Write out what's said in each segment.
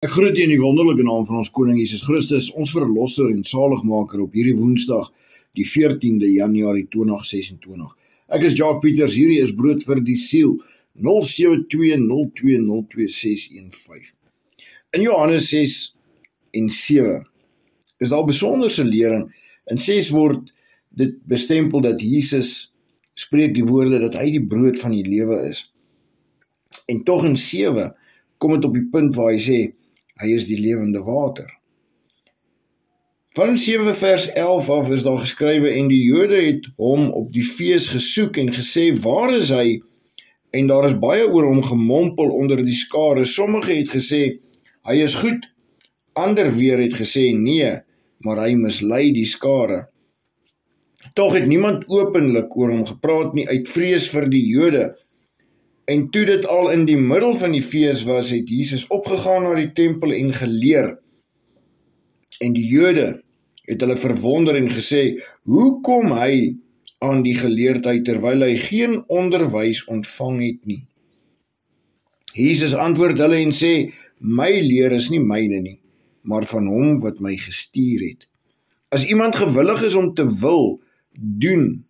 Ek groet u in die wonderlike naam van ons Koning Jesus Christus, ons Verlosser en Saligmaker op hierdie Woensdag, die 14de Januarie 2026. Ek is Jacques Pieters, hierdie is Brood vir die Siel, 0720202615. In Johannes 6 en 7 is daar besonderse lering. In 6 word dit bestempel dat Jesus spreek die woorde dat hy die brood van die lewe is. En tog in 7 kom dit op die punt waar hy sê, hy is die lewende water. Van 7 vers 11 af is daar geskrywe, en die Jode het hom op die fees gesoek en gesê, waar is hy? En daar is baie oor hom gemompel onder die skare. Sommige het gesê, hy is goed. Ander weer het gesê, nee, maar hy mislei die skare. Tog het niemand openlik oor hom gepraat nie, uit vrees vir die Jode. En toe dit al in die middel van die fees was, het Jesus opgegaan na die tempel en geleer. En die Jode het hulle verwonder en gesê, hoe kom hy aan die geleerdheid terwyl hy geen onderwys ontvang het nie? Jesus antwoord hulle en sê, my leer is nie myne nie, maar van hom wat my gestuur het. As iemand gewillig is om te wil doen,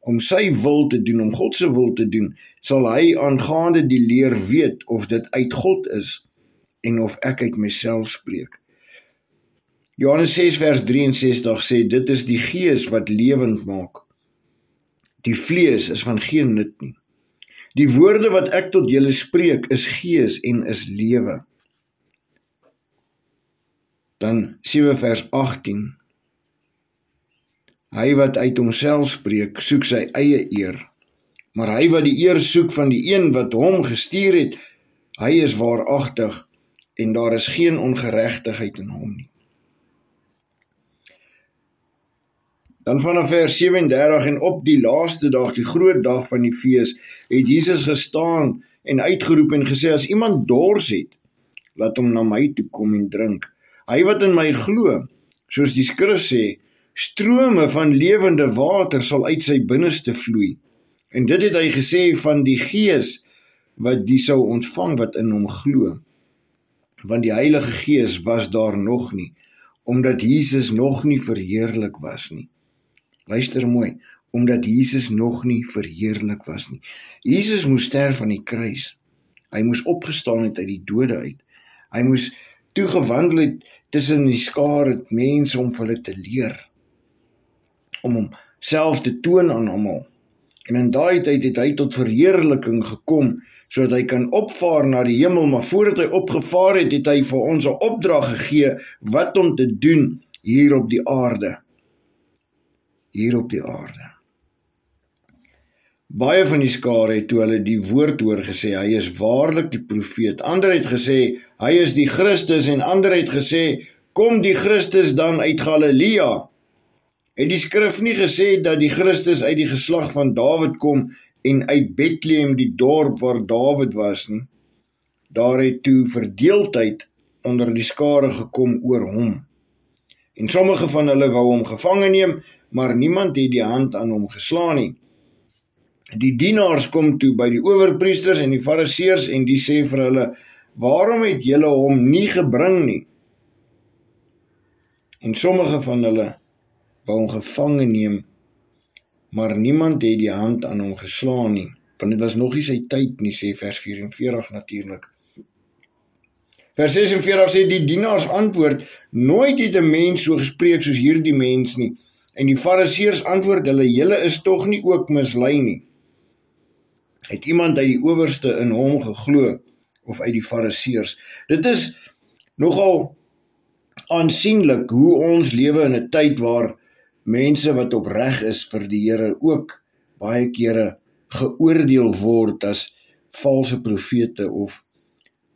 om sy wil te doen, om God se wil te doen, sal hy aangaande die leer weet of dit uit God is en of ek uit myself spreek. Johannes 6 vers 63 sê, dit is die gees wat lewend maak. Die vlees is van geen nut nie. Die woorde wat ek tot julle spreek is gees en is lewe. Dan 7 vers 18. Hy wat uit homself spreek, soek sy eie eer, maar hy wat die eer soek van die een wat hom gestuur het, hy is waaragtig, en daar is geen ongeregtigheid in hom nie. Dan vanaf vers 37, en op die laaste dag, die groot dag van die fees, het Jesus gestaan en uitgeroep en gesê, as iemand dors het, laat hom na my toe kom en drink. Hy wat in my glo, soos die skrif sê, strome van lewende water sal uit sy binneste vloei. En dit het hy gesê van die gees wat die sou ontvang wat in hom glo. Want die Heilige Gees was daar nog nie, omdat Jesus nog nie verheerlik was nie. Luister mooi, omdat Jesus nog nie verheerlik was nie. Jesus moes sterf aan die kruis. Hy moes opgestaan het uit die dode uit. Hy moes toegewandel het tussen die skare mense om vir hulle te leer, om homself te toon aan almal. En in daai tyd het hy tot verheerliking gekom, sodat hy kan opvaar na die hemel, maar voordat hy opgevaar het, het hy vir ons 'n opdrag gegee, wat om te doen hier op die aarde. Hier op die aarde. Baie van die skare het toe hulle die woord hoor gesê, hy is waarlik die profeet. Ander het gesê, hy is die Christus, en ander het gesê, kom die Christus dan uit Galilea? Het die skrif nie gesê dat die Christus uit die geslag van Dawid kom en uit Bethlehem, die dorp waar Dawid was nie? Daar het toe verdeeldheid onder die skare gekom oor hom. En sommige van hulle wou hom gevange neem, maar niemand het die hand aan hom geslaan nie. Die dienaars kom toe by die owerpriesters en die fariseërs en die sê vir hulle, waarom het julle hom nie gebring nie? En sommige van hulle wou hom gevange neem, maar niemand het die hand aan hom geslaan nie, want dit was nog nie sy tyd nie, sê vers 44 natuurlik. Vers 46 sê, die dienaars antwoord, nooit het 'n mens so gespreek soos hierdie mens nie, en die fariseërs antwoord hulle, julle is tog nie ook mislei nie. Het iemand uit die owerste in hom geglo, of uit die fariseërs? Dit is nogal aansienlik hoe ons lewe in 'n tyd waar mense wat opreg is vir die Here ook baie kere geoordeel word as valse profete of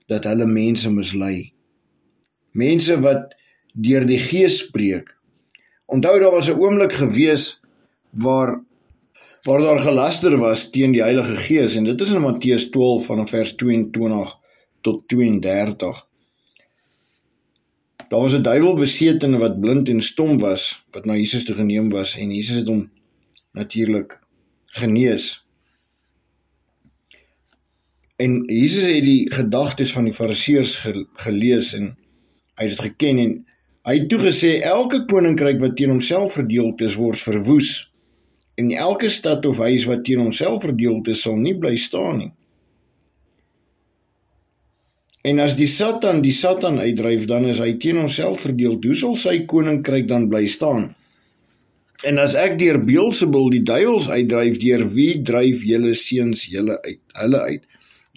dat hulle mense mislei. Mense wat deur die Gees spreek. Onthou, daar was 'n oomblik gewees waar daar gelaster was teen die Heilige Gees, en dit is in Matteus 12 van vers 22 tot 32. Daar was 'n duiwelbesetene wat blind en stom was, wat na Jesus toe geneem was, en Jesus het hom natuurlik genees. En Jesus het die gedagtes van die Fariseërs gelees en hy het dit geken en hy het toe gesê, elke koninkryk wat teen homself verdeeld is, word verwoes. En elke stad of huis wat teen homself verdeeld is, sal nie bly staan nie. En as die Satan uitdryf, dan is hy teen homself verdeeld. Hoe sal sy koninkryk dan bly staan? En as ek deur Beelzebul die duiwels uitdryf, deur wie dryf julle seuns hulle uit?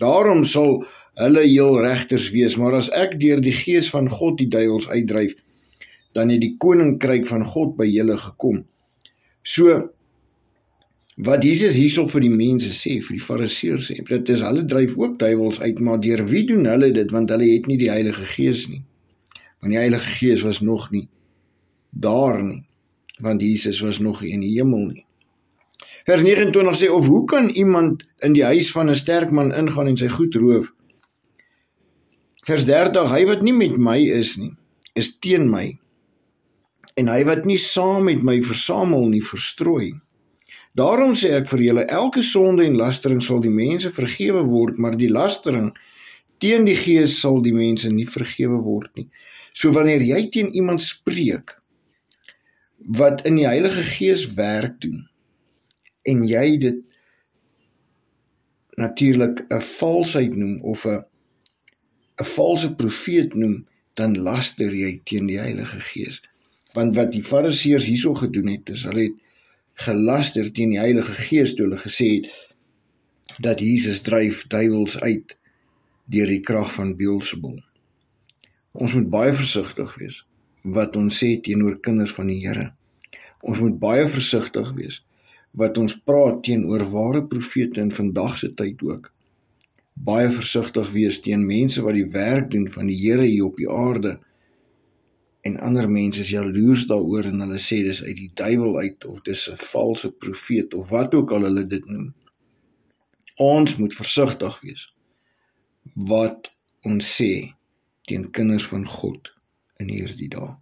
Daarom sal hulle heel regters wees, maar as ek deur die Gees van God die duiwels uitdryf, dan het die koninkryk van God by julle gekom. So, wat Jesus hierso vir die mense sê, vir die Fariseërs sê, dit is, hulle dryf ook duiwels uit, maar deur wie doen hulle dit? Want hulle het nie die Heilige Gees nie. Want die Heilige Gees was nog nie daar nie, want Jesus was nog in die hemel nie. Vers 29 sê, of hoe kan iemand in die huis van 'n sterk man ingaan en sy goed roof? Vers 30, hy wat nie met my is nie, is teen my. En hy wat nie saam met my versamel nie, verstrooi. Daarom sê ek vir julle, elke sonde en lastering sal die mense vergewe word, maar die lastering teen die Gees sal die mense nie vergewe word nie. So wanneer jy teen iemand spreek, wat in die Heilige Gees werk doen, en jy dit natuurlik 'n valsheid noem, of 'n valse profeet noem, dan laster jy teen die Heilige Gees. Want wat die Fariseërs hierso gedoen het, is hulle het gelaster teen die Heilige Gees, toe hulle gesê het, dat Jesus dryf duiwels uit, deur die krag van Beelzebul. Ons moet baie versigtig wees, wat ons sê teenoor kinders van die Here. Ons moet baie versigtig wees, wat ons praat teenoor ware profete in vandag se tyd ook. Baie versigtig wees teen mense wat die werk doen van die Here hier op die aarde, en ander mense is jaloers daaroor en hulle sê dis uit die duiwel uit, of dis 'n valse profeet, of wat ook al hulle dit noem. Ons moet versigtig wees wat ons sê teen kinders van God in hierdie dae.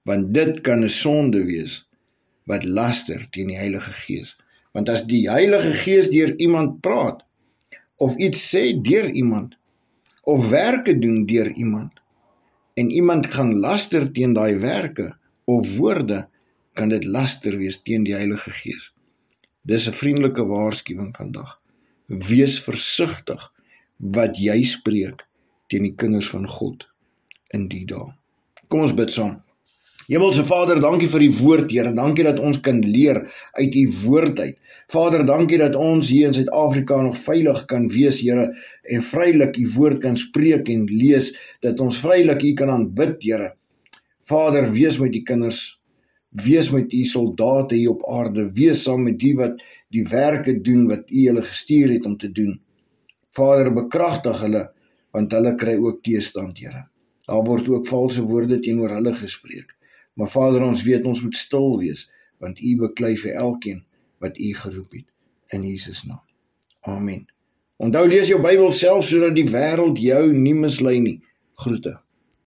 Want dit kan 'n sonde wees wat laster teen die Heilige Gees. Want as die Heilige Gees deur iemand praat, of iets sê deur iemand, of werke doen deur iemand, en iemand gaan laster teen daai werke, of woorde, kan dit laster wees teen die Heilige Gees. Dis 'n vriendelike waarskuwing vandag. Wees versigtig wat jy spreek teen die kinders van God in die dae. Kom ons bid saam. Hemelse Vader, dankie vir die woord, Here. Dankie dat ons kan leer uit u woord uit. Vader, dankie dat ons hier in Suid-Afrika nog veilig kan wees, Here, en vrylik u woord kan spreek en lees, dat ons vrylik u kan aanbid, Here. Vader, wees met die kinders, wees met die soldate hier op aarde, wees saam met die wat die werke doen wat u hulle gestuur het om te doen. Vader, bekragtig hulle, want hulle kry ook teestand, Here. Daar word ook valse woorde teenoor hulle gespreek. Maar Vader, ons weet ons moet stil wees, want u beklei vir elkeen wat u geroep het, in Jesus naam. Amen. Onthou, lees jou Bybel self, sodat die wêreld jou nie mislei nie. Groete.